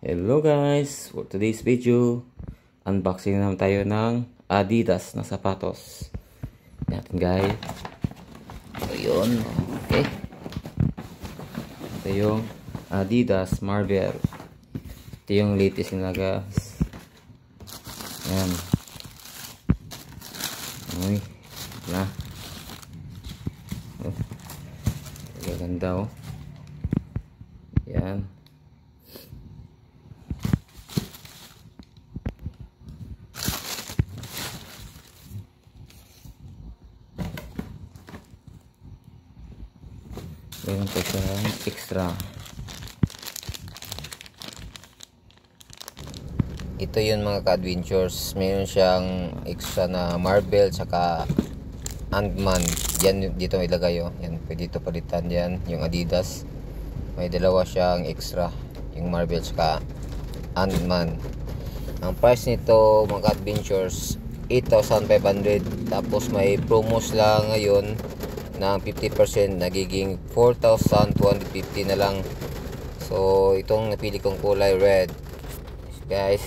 Hello guys! For today's video, unboxing naman tayo ng Adidas na sapatos. Natin guys. So yun. Okay. Ito yung Adidas Marvel. Ito yung latest nila guys. Ayan. Uy. Na. Oh. Gaganda oh. Ayan. Meron pa siyang extra. Ito yun mga ka-adventures. Meron siyang extra na Marvel saka Ant-Man. Yan dito ilagay oh. Yan, pwede ito palitan yan. Yung Adidas. May dalawa siyang extra. Yung Marvel saka Ant-Man. Ang price nito mga ka-adventures 8,500. Tapos may promos lang ngayon ng 50%, nagiging 4,250 na lang. So itong napili kong kulay red guys.